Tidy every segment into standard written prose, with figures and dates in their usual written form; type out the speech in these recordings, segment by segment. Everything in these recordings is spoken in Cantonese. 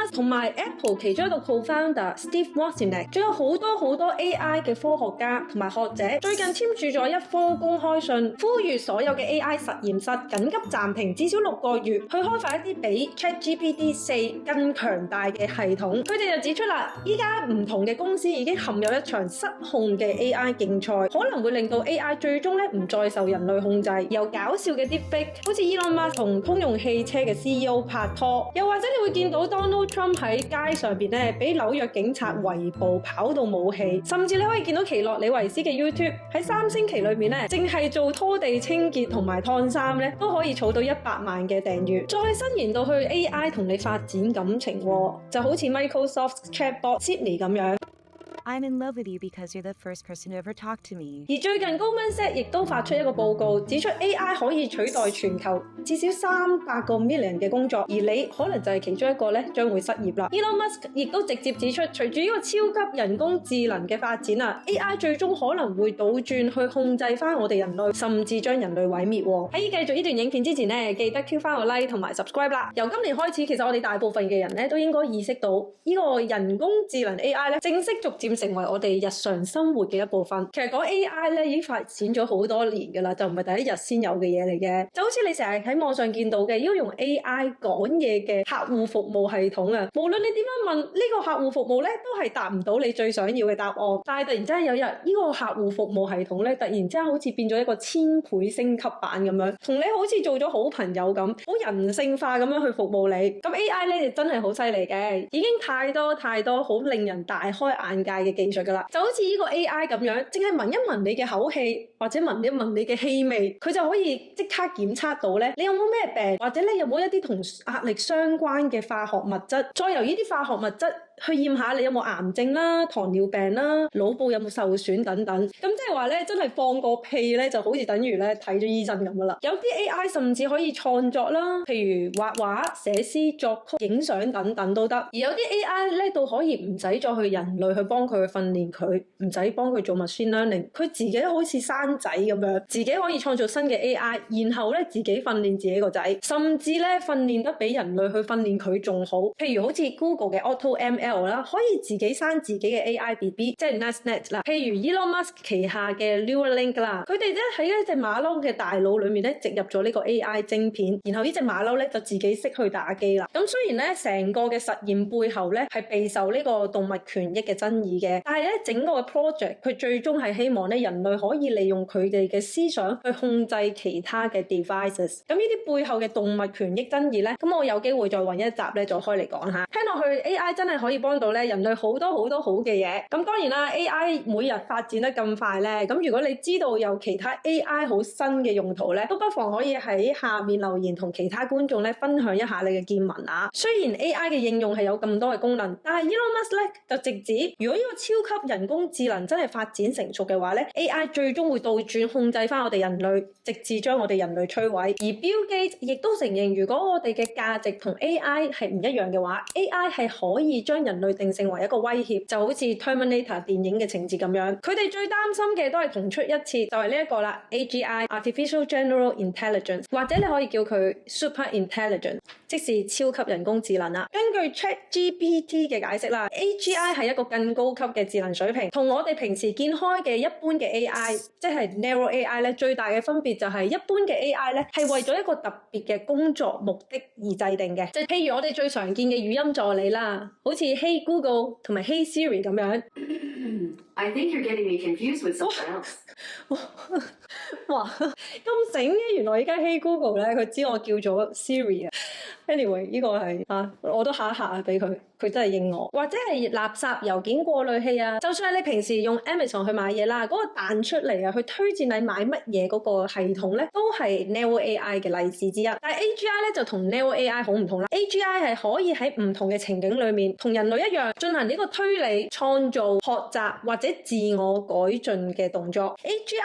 Musk 同埋 Apple 其中一個 co-founder Steve Wozniak， 仲有好多 AI 嘅科學家同埋學者，最近簽署咗一封公開信，呼籲所有嘅 AI 實驗室緊急暫停至少6個月，去開發一啲比 ChatGPT-4 更強大嘅系統。佢哋就指出啦，依家唔同嘅公司已經陷入一場失控嘅 AI 競賽，可能會令到 AI 最終唔再受人類控制。由搞笑嘅 deepfake，好似 Elon Musk 同通用汽車嘅 CEO 拍拖，又或者你會見到 Donald Trump 喺街上邊俾紐約警察圍捕，跑到冇氣，甚至你可以見到奇洛李維斯嘅 YouTube 喺3星期裏面淨係做拖地清潔同埋燙衫都可以儲到100萬嘅訂閱。再伸延到去 AI 同你發展感情，就好似 Microsoft Chatbot Sydney 咁樣。I'm in love with you because you're the first person to ever talk to me。而最近 Goldman Sachs 亦都發出一個報告，指出 AI 可以取代全球至少300個 million 嘅工作，而你可能就係其中一個將會失業啦。Elon Musk 亦都直接指出，隨住呢個超級人工智能嘅發展，AI 最終可能會倒轉去控制翻我哋人類，甚至將人類毀滅。喺繼續呢段影片之前記得 Q 翻個 like 同埋 subscribe 啦。由今年開始，其實我哋大部分嘅人都應該意識到，呢個人工智能 AI 正式逐漸成為我哋日常生活嘅一部分。其實講 AI 已經發展咗好多年㗎啦，就唔係第一日先有嘅嘢嚟嘅。就好似你成日喺網上見到嘅，要用 AI 講嘢嘅客戶服務系統啊，無論你點樣問呢個客戶服務都係答唔到你最想要嘅答案。但係突然之間有日呢個客戶服務系統突然之間好似變咗一個1000倍升級版咁樣，同你好似做咗好朋友咁，好人性化咁樣去服務你。咁 AI 就真係好犀利嘅，已經太多好令人大開眼界嘅技術㗎啦。就好似呢個 AI 咁樣，淨係聞一聞你嘅口氣，或者聞一聞你嘅氣味，佢就可以即刻檢測到你有冇咩病，或者你有冇一啲同壓力相關嘅化學物質，再由呢啲化學物質去驗下你有冇癌症啦、糖尿病啦、腦部有冇受損等等。咁即係話真係放個屁就好似等於睇咗醫生咁噶啦。有啲 AI 甚至可以創作啦，譬如畫畫、寫詩、作曲、影相等等都得。而有啲 AI 到可以唔使再去人類去幫佢去訓練佢，唔使幫佢做 machine learning， 佢自己好似生仔咁樣，自己可以創造新嘅 AI， 然後自己訓練自己個仔，甚至訓練得比人類去訓練佢仲好。譬如好似 Google 嘅 AutoML 啦，可以自己生自己嘅 AI BB， 即係 NestNet 啦。譬如 Elon Musk 旗下嘅 Neuralink 啦，佢哋喺一隻馬騮嘅大腦裏面植入咗呢個 AI 晶片，然後呢隻馬騮就自己識去打機啦。咁雖然成個嘅實驗背後係備受呢個動物權益嘅爭議嘅，但係整個嘅 project 佢最終係希望人類可以利用佢哋嘅思想去控制其他嘅 devices。咁呢啲背後嘅動物權益爭議咁我有機會再搵一集再開嚟講下。聽落去 AI 真係可以幫到人類好多好嘅嘢。咁當然啦， AI 每日發展得咁快咁如果你知道有其他 AI 好新嘅用途都不妨可以喺下面留言同其他觀眾分享一下你嘅見聞啊。雖然 AI 嘅應用係有咁多嘅功能，但係 Elon Musk 就直指，如果呢個超級人工智能真係發展成熟嘅話AI 最終會倒轉控制翻我哋人類，直至將我哋人類摧毀。而 Bill Gates 亦都承認，如果我哋嘅價值同 AI 係唔一樣嘅話， AI 係可以將人類定性為一個威脅，就好似 Terminator 電影嘅情節咁樣。佢哋最擔心嘅都係同出一轍，就係呢一個啦， AGI Artificial General Intelligence， 或者你可以叫佢 Super Intelligence， 即是超級人工智能啦。根據 ChatGPT 嘅解釋啦， AGI 係一個更高級嘅智能水平，同我哋平時見開嘅一般嘅 AI， 即係 Narrow AI 最大嘅分別就係一般嘅 AI係為咗一個特別嘅工作目的而制定嘅，即係譬如我哋最常見嘅語音助理啦，好似 Hey Google 同埋 Hey Siri 咁樣。I think you're getting me confused with someone else。哇，咁醒嘅，原來而家 Hey Google 佢知我叫咗 Siri 啊。Anyway， 呢個係我都嚇一嚇俾佢，佢真係應我。或者係垃圾郵件過濾器啊，就算係你平時用 Amazon 去買嘢啦，嗰個彈出嚟去推薦你買乜嘢嗰個系統都係 Narrow AI 嘅例子之一。但係 AGI 就同 Narrow AI 好唔同啦。AGI 係可以喺唔同嘅情景裏面，同人類一樣進行呢個推理、創造、學習或者自我改進嘅動作。AGI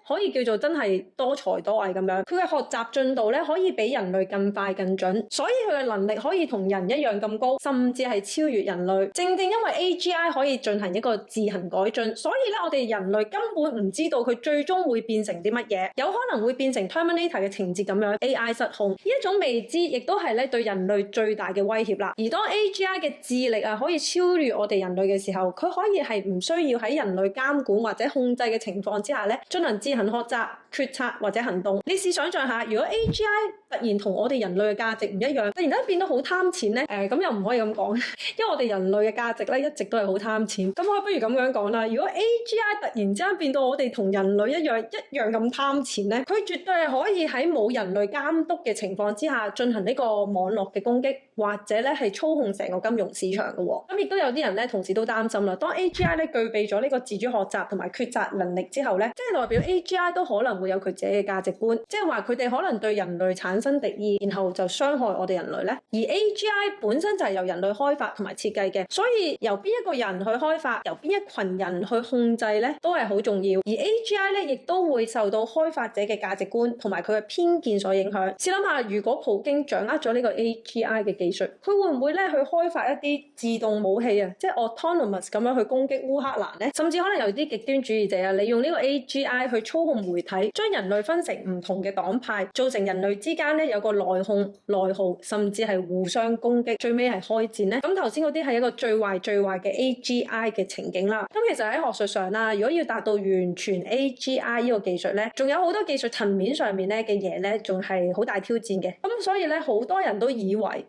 可以叫做真係多才多藝咁樣，佢嘅學習進度可以比人類更快更準，所以佢嘅能力可以同人一樣咁高，甚至係超越人類。正因為 AGI 可以進行一個自行改進，所以咧我哋人類根本唔知道佢最終會變成啲乜嘢，有可能會變成 Terminator 嘅情節咁樣 AI 失控。呢一種未知亦都係咧對人類最大嘅威脅啦。而當 AGI 嘅智力可以超越我哋人類嘅時候，佢可以係唔需要喺人類監管或者控制嘅情況之下咧進行自行學習、決策或者行動。你試想像下，如果 AGI 突然同我哋人類嘅價值唔一樣，突然間變得好貪錢咧，咁又唔可以咁講，因為我哋人類嘅價值咧一直都係好貪錢。咁我不如咁樣講啦，如果 AGI 突然之間變到我哋同人類一樣咁貪錢咧，佢絕對係可以喺冇人類監督嘅情況之下進行呢個網絡嘅攻擊，或者咧係操控成個金融市場嘅喎。咁亦都有啲人咧同時都擔心啦，當 AGI 咧具備咗呢個自主學習同埋抉擇能力之後咧，即係代表 AGI 都可能會有佢自己嘅價值觀，即係話佢哋可能對人類產生敵意，然後就傷害我哋人類咧。而 AGI 本身就係由人類開發同埋設計嘅，所以由邊一個人去開發，由邊一群人去控制咧，都係好重要。而 AGI 咧亦都會受到開發者嘅價值觀同埋佢嘅偏見所影響。試諗下，如果普京掌握咗呢個 AGI 嘅技術，佢會唔會咧去開發一啲自動武器啊，即係 autonomous 咁樣去攻擊烏克蘭咧？甚至可能有啲極端主義者利用呢個 AGI 去操控媒體，將人類分成唔同嘅黨派，造成人類之間咧有個內訌、內耗，甚至係互相攻擊，最尾係開戰咧。咁頭先嗰啲係一個最壞嘅 AGI 嘅情景啦。咁其實喺學術上啦，如果要達到完全 AGI 呢個技術咧，仲有好多技術層面上面咧嘅嘢咧，仲係好大挑戰嘅。咁所以咧，好多人都以為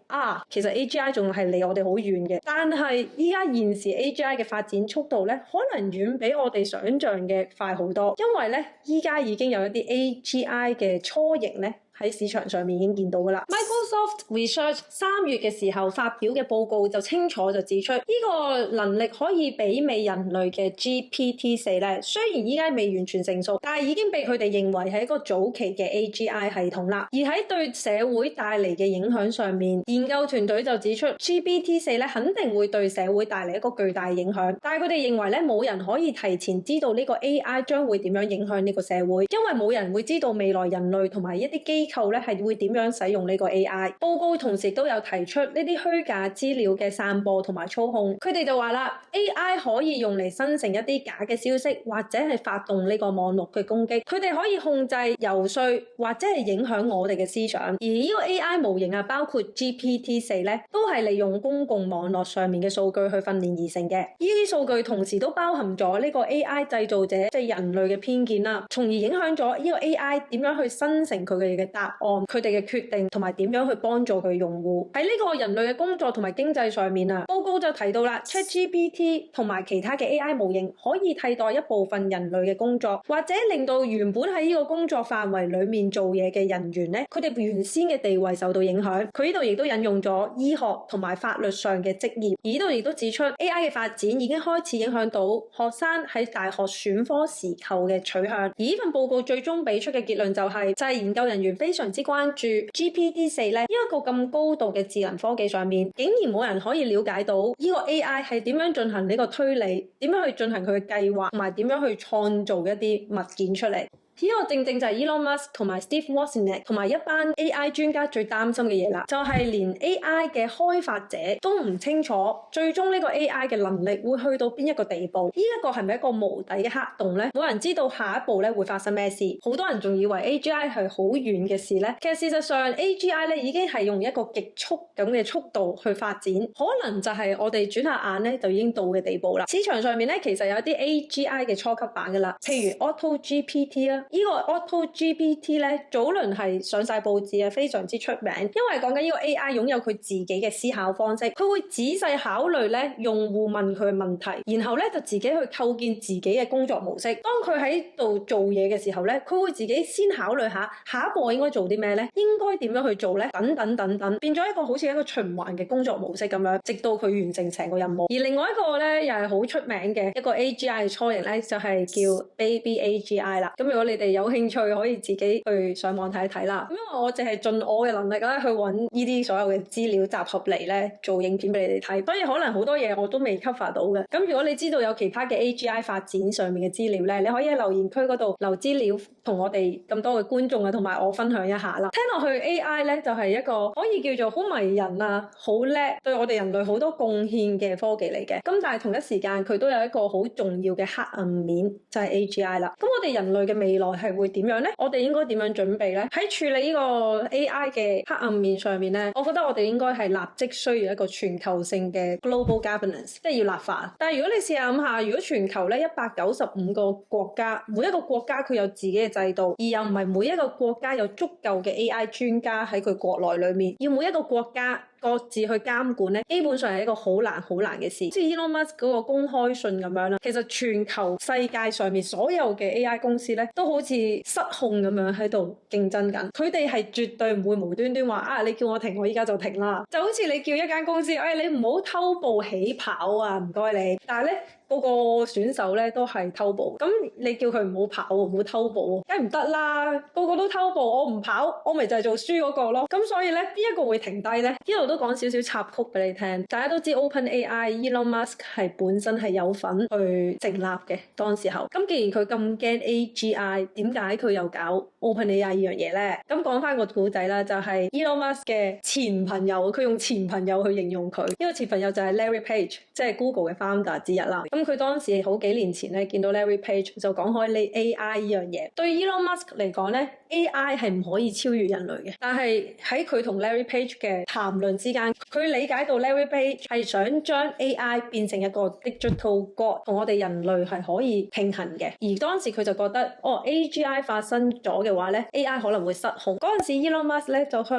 其實 AGI 仲係離我哋好遠嘅。但係依家現時 AGI 嘅發展速度咧，可能遠比我哋想象嘅快好多。因為咧，依家已經有一啲 AGI 嘅雛形咧，喺市場上面已經見到㗎啦。Microsoft Research 3月嘅時候發表嘅報告就清楚就指出，呢個能力可以媲美人類嘅 GPT-4咧，雖然依家未完全成熟，但係已經被佢哋認為係一個早期嘅 AGI 系統啦。而喺對社會帶嚟嘅影響上面，研究團隊就指出 GPT-4咧肯定會對社會帶嚟一個巨大影響，但係佢哋認為咧冇人可以提前知道呢個 AI 將會點樣影響呢個社會，因為冇人會知道未來人類同埋一啲機構咧係會點樣使用呢個 AI。報告同時都有提出呢啲虛假資料嘅散播同埋操控，佢哋就話啦 AI 可以用嚟生成一啲假嘅消息，或者係發動呢個網絡嘅攻擊，佢哋可以控制、遊說或者係影響我哋嘅思想。而呢個 AI 模型包括 GPT-4咧，都係利用公共網絡上面嘅數據去訓練而成嘅。呢啲數據同時都包含咗呢個 AI 製造者即係人類嘅偏見啦，從而影響咗呢個 AI 點樣去生成佢哋嘅答案、佢哋嘅決定同埋點樣去幫助佢用戶。喺呢個人類嘅工作同埋經濟上面報告就提到啦 ChatGPT 同埋其他嘅 AI 模型可以替代一部分人類嘅工作，或者令到原本喺呢個工作範圍裡面做嘢嘅人員咧，佢哋原先嘅地位受到影響。佢呢度亦都引用咗醫學同埋法律上嘅職業，而呢度亦都指出 AI 嘅發展已經開始影響到學生喺大學選科時候嘅取向。而呢份報告最終俾出嘅結論就係研究人員非常之關注 GPT-4 咧，呢一個咁高度嘅智能科技上面，竟然冇人可以了解到呢個 AI 係點樣進行呢個推理，點樣去進行佢嘅計劃，同埋點樣去創造一啲物件出嚟。呢個正正就係 Elon Musk 同埋 Steve Wozniak 同埋一班 AI 專家最擔心嘅嘢啦，就係連 AI 嘅開發者都唔清楚最終呢個 AI 嘅能力會去到邊一個地步。呢一個係咪一個無底嘅黑洞咧？冇人知道下一步咧會發生咩事。好多人仲以為 AGI 係好遠嘅事咧，其實事實上 AGI 咧已經係用一個極速咁嘅速度去發展，可能就係我哋轉下眼咧就已經到嘅地步啦。市場上面咧其實有啲 AGI 嘅初級版噶啦，譬如 AutoGPT 啦。呢個 AutoGPT 咧，早輪係上晒報紙非常之出名，因為講緊呢個 AI 擁有佢自己嘅思考方式，佢會仔細考慮咧用戶問佢嘅問題，然後咧就自己去構建自己嘅工作模式。當佢喺度做嘢嘅時候咧，佢會自己先考慮下一步應該做啲咩咧，應該點樣去做咧，等等等等，變咗一個好似一個循環嘅工作模式咁樣，直到佢完成成個任務。而另外一個咧又係好出名嘅一個 AGI 嘅雛形咧，就係叫 Baby AGI 啦。咁如果你你哋有興趣可以自己去上網睇一睇啦。因為我淨係盡我嘅能力咧去揾呢啲所有嘅資料集合嚟咧做影片俾你哋睇，所以可能好多嘢我都未 cover 到嘅。咁如果你知道有其他嘅 AGI 發展上面嘅資料咧，你可以喺留言區嗰度留資料，同我哋咁多嘅觀眾啊同埋我分享一下啦。聽落去 AI 咧就係一個可以叫做好迷人啊，好叻，對我哋人類好多貢獻嘅科技嚟嘅。咁但係同一時間佢都有一個好重要嘅黑暗面，就係 AGI 啦。咁我哋人類嘅未來係會點樣呢？我哋應該點樣準備呢？喺處理呢個 AI 嘅黑暗面上面呢，我覺得我哋應該係立即需要一個全球性嘅 global governance， 即係要立法。但係如果你試下諗下，如果全球咧195個國家，每一個國家佢有自己嘅制度，而又唔係每一個國家有足夠嘅 AI 專家喺佢國內裏面，要每一個國家各自去監管咧，基本上係一個好難嘅事。即係 Elon Musk 嗰個公開信咁樣啦，其實全球世界上面所有嘅 AI 公司咧，都好似失控咁樣喺度競爭緊。佢哋係絕對唔會無端端話啊，你叫我停，我依家就停啦。就好似你叫一間公司，你唔好偷步起跑啊，唔該你。但係咧，個選手咧都係偷步，咁你叫佢唔好跑，唔好偷步，梗係唔得啦。個個都偷步，我唔跑，我咪就係做輸嗰個咯。咁所以咧，邊一個會停低咧？呢度都講少少插曲俾你聽。大家都知 OpenAI Elon Musk 係本身係有份去成立嘅當時候。咁既然佢咁驚 AGI，點解佢又搞 OpenAI 呢樣嘢咧？咁講翻個故仔啦，就係 Elon Musk 嘅前朋友，佢用前朋友去形容佢。呢個前朋友就係 Larry Page，即係 Google 嘅 founder 之一啦。咁佢當時好幾年前咧，見到 Larry Page 就講開呢 AI 呢樣嘢。對 Elon Musk 嚟講咧，AI 係唔可以超越人類嘅。但係喺佢同 Larry Page 嘅談論之間，佢理解到 Larry Page 係想將 AI 變成一個 digital god， 同我哋人類係可以平衡嘅。而當時佢就覺得，AGI 發生咗嘅話咧 ，AI 可能會失控。嗰陣時 Elon Musk 咧就向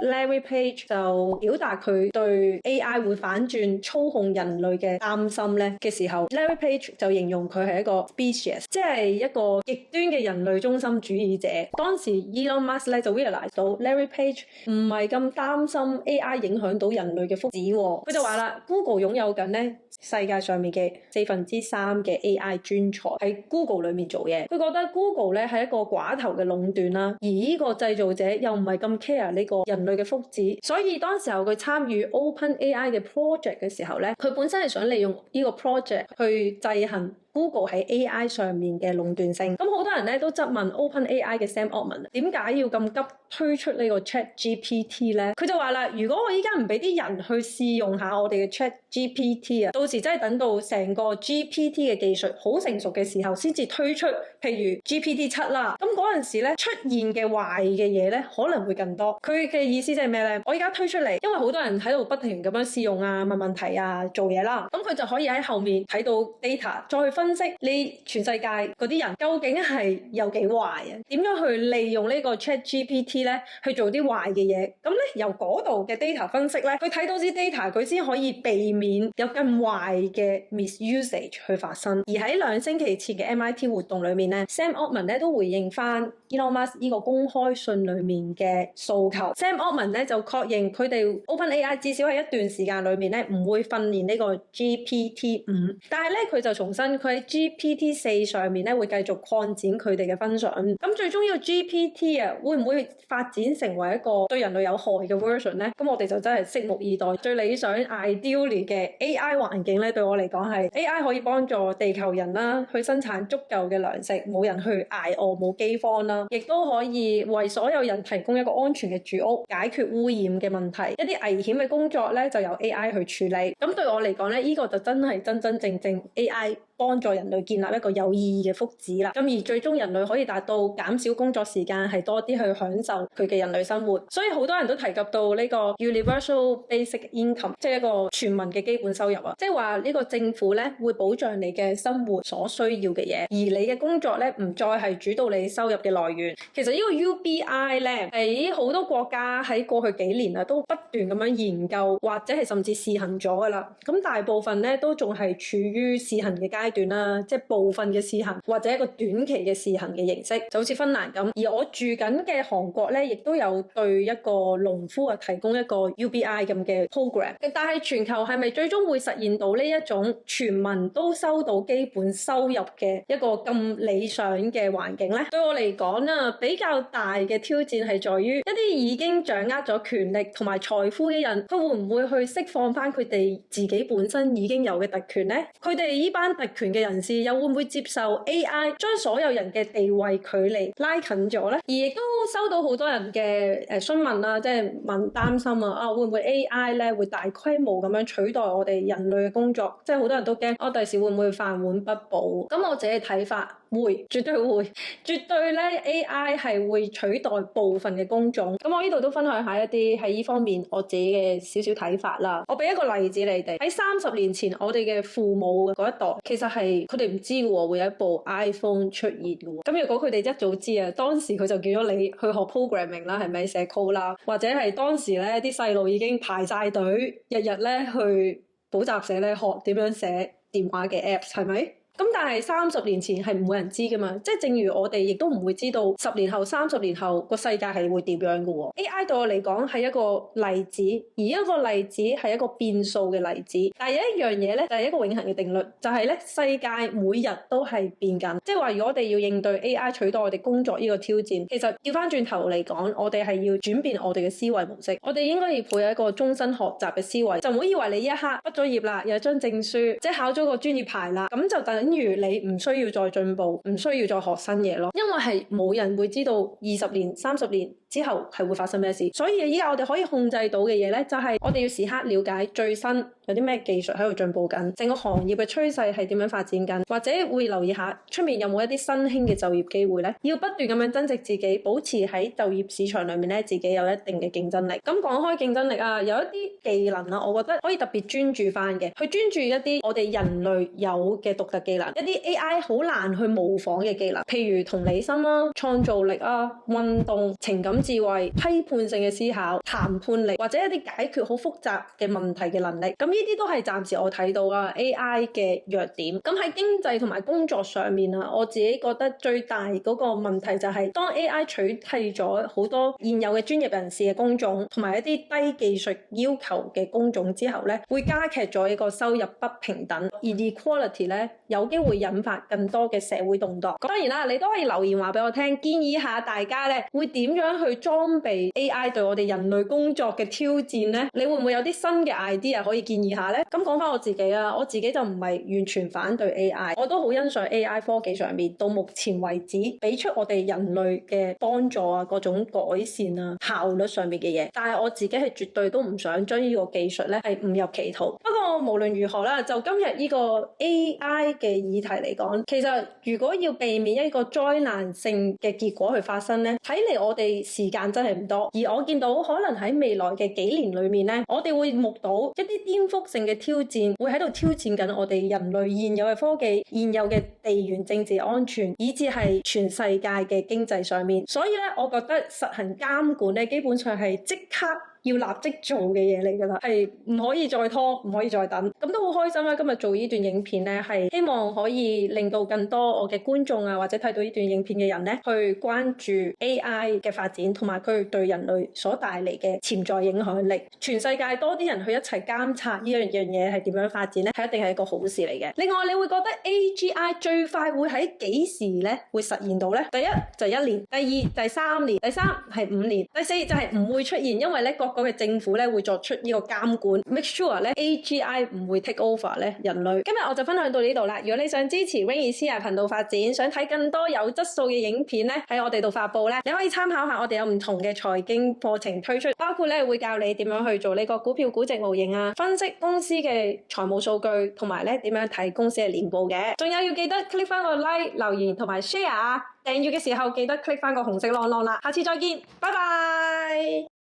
Larry Page 就表達佢對 AI 會反轉操控人類嘅擔心咧嘅時候，Larry Page 就形容佢係一個 species， 即係一個極端嘅人類中心主義者。當時 Elon Musk 咧就 realize 到 Larry Page 唔係咁擔心 AI 影響到人類嘅福祉喎。佢就話啦 ，Google 擁有緊咧世界上面嘅3%嘅 AI 專才喺 Google 裏面做嘢。佢覺得 Google 咧係一個寡頭嘅壟斷啦，而呢個製造者又唔係咁 care 呢個人類嘅福祉，所以當時候佢參與 OpenAI 嘅 project 嘅時候咧，佢本身係想利用呢個 project 去制衡Google 喺 AI 上面嘅壟斷性。咁好多人咧都質問 OpenAI 嘅 Sam Altman 點解要咁急推出呢個 ChatGPT 咧？佢就話啦，如果我依家唔俾啲人去試用下我哋嘅 ChatGPT 啊，到時真係等到成個 GPT 嘅技術好成熟嘅時候先至推出，譬如 GPT-7啦。咁嗰陣時咧出現嘅壞嘅嘢咧可能會更多。佢嘅意思即係咩咧？我依家推出嚟，因為好多人喺度不停咁樣試用啊、問問題啊、做嘢啦，咁佢就可以喺後面睇到 data， 再去分析你全世界嗰啲人究竟係有幾壞啊？點樣去利用呢個 ChatGPT 咧去做啲壞嘅嘢？咁咧由嗰度嘅 data 分析咧，佢睇到啲 data， 佢先可以避免有更壞嘅 misusage 去發生。而喺2星期前嘅 MIT 活動裏面咧 ，Sam Altman 咧都回應翻 Elon Musk 呢個公開信裏面嘅訴求。Sam Altman 咧就確認佢哋 OpenAI 至少喺一段時間裏面咧唔會訓練呢個 GPT-5，但係咧佢就重申佢喺 GPT-4 上面咧會繼續擴展佢哋嘅 function。咁最終呢個 GPT 啊，會唔會發展成為一個對人類有害嘅 version 咧？咁我哋就真係拭目以待。最理想 ideally 嘅 AI 環境咧，對我嚟講係 AI 可以幫助地球人啦，去生產足夠嘅糧食，冇人去捱餓，冇饑荒啦，亦都可以為所有人提供一個安全嘅住屋，解決污染嘅問題。一啲危險嘅工作咧，就由 AI 去處理。咁對我嚟講咧，呢個就真係真真正正 AI 幫助人類建立一個有意義嘅福祉啦。咁而最終人類可以達到減少工作時間，係多啲去享受佢嘅人類生活。所以好多人都提及到呢個 Universal Basic Income， 即係一個全民嘅基本收入啊。即係話呢個政府咧會保障你嘅生活所需要嘅嘢，而你嘅工作咧唔再係主導你收入嘅來源。其實呢個 UBI 咧喺好多國家喺過去幾年啊都不斷咁樣研究或者係甚至試行咗噶啦。咁大部分咧都仲係處於試行嘅階階段啦，即係部分嘅試行或者一個短期嘅試行嘅形式，就好似芬蘭咁。而我住緊嘅韓國咧，亦都有對一個農夫啊提供一個 UBI 咁嘅 program。但係全球係咪最終會實現到呢一種全民都收到基本收入嘅一個咁理想嘅環境咧？對我嚟講啊，比較大嘅挑戰係在於一啲已經掌握咗權力同埋財富嘅人，佢會唔會去釋放翻佢哋自己本身已經有嘅特權咧？佢哋呢班特權嘅人士又會唔會接受 AI 將所有人嘅地位距離拉近咗咧？而亦都收到好多人嘅詢問啦，即係問擔心啊，會唔會 AI 咧會大規模咁樣取代我哋人類嘅工作？即係好多人都驚，第時會唔會飯碗不保？咁我自己嘅睇法，會，絕對會，絕對咧 AI 係會取代部分嘅工種。咁我呢度都分享下一啲喺呢方面我自己嘅少少睇法啦。我俾一個例子你哋，喺30年前我哋嘅父母嗰一代，其實係佢哋唔知嘅會有一部 iPhone 出現嘅。咁如果佢哋一早知啊，當時佢就叫咗你去學 programming 啦，係咪寫 code 啦，或者係當時咧啲細路已經排晒隊，日日咧去補習社咧學點樣寫電話嘅 apps， 係咪？咁但係30年前係冇人知噶嘛，即係正如我哋亦都唔會知道10年後、30年後個世界係會點樣噶喎。AI 對我嚟講係一個例子，而一個例子係一個變數嘅例子。但係有一樣嘢咧，就係一個永恆嘅定律，就係咧世界每日都係變緊。即係話如果我哋要應對 AI 取代我哋工作呢個挑戰，其實調翻轉頭嚟講，我哋係要轉變我哋嘅思維模式。我哋應該要抱有一個終身學習嘅思維，就唔好以為你一刻畢咗業啦，有張證書，即係考咗個專業牌啦，咁就等於你唔需要再進步，唔需要再學新嘢咯。因為係冇人會知道20年、30年之後係會發生咩事，所以依家我哋可以控制到嘅嘢咧，就係我哋要時刻了解最新有啲咩技術喺度進步緊，整個行業嘅趨勢係點樣發展緊，或者會留意下出面有冇一啲新興嘅就業機會咧，要不斷咁樣增值自己，保持喺就業市場裏面咧自己有一定嘅競爭力。咁講開競爭力啊，有一啲技能啊，我覺得可以特別專注翻嘅，去專注一啲我哋人類有嘅獨特技能，一啲 AI 好難去模仿嘅技能，譬如同理心啊、創造力啊、運動、情感智慧、批判性嘅思考、談判力，或者一啲解決好複雜嘅問題嘅能力。咁呢啲都係暫時我睇到啊 AI 嘅弱點。咁喺經濟同埋工作上面啊，我自己覺得最大嗰個問題就係當 AI 取替咗好多現有嘅專業人士嘅工種，同埋一啲低技術要求嘅工種之後咧，會加劇咗一個收入不平等，而 equality 咧有機會引發更多嘅社會動盪。當然啦，你都可以留言話俾我聽，建議下大家咧會點樣去裝備 AI 對我哋人類工作嘅挑戰咧？你會唔會有啲新嘅 idea 可以建議下咧？咁講翻我自己啊，我自己就唔係完全反對 AI， 我都好欣賞 AI 科技上面到目前為止俾出我哋人類嘅幫助啊，各種改善啊，效率上面嘅嘢。但係我自己係絕對都唔想將呢個技術咧係誤入歧途。不過無論如何啦，就今日呢個 AI 嘅議題嚟講，其實如果要避免一個災難性嘅結果去發生咧，睇嚟我哋時間真係唔多。而我見到可能喺未來嘅幾年裏面咧，我哋會目睹一啲顛覆性嘅挑戰，會喺度挑戰緊我哋人類現有嘅科技、現有嘅地緣政治安全，以至係全世界嘅經濟上面。所以咧，我覺得實行監管咧，基本上係即刻要立即做嘅嘢嚟㗎啦，係唔可以再拖，唔可以再等。咁都好開心啦！今日做呢段影片咧，係希望可以令到更多我嘅觀眾啊，或者睇到呢段影片嘅人咧，去關注 AI 嘅發展，同埋佢對人類所帶嚟嘅潛在影響力。全世界多啲人去一齊監察呢樣嘢係點樣發展咧，係一定係一個好事嚟嘅。另外，你會覺得 AGI 最快會喺幾時咧會實現到咧？第一就係1年，第二就係3年，第三係5年，第四就係唔會出現，因為咧嗰個政府咧會作出呢個監管 ，make sure 咧 AGI 唔會 take over 咧人類。今日我就分享到呢度啦。如果你想支持 Rain Asia 頻道發展，想睇更多有質素嘅影片咧喺我哋度發佈咧，你可以參考下我哋有唔同嘅財經課程推出，包括咧會教你點樣去做呢個股票估值模型啊，分析公司嘅財務數據，同埋咧點樣睇公司嘅年報嘅。仲有要記得 click 翻個 like 留言同埋 share 啊，訂閱嘅時候記得 click 翻個紅色啷啷啦。下次再見，拜拜。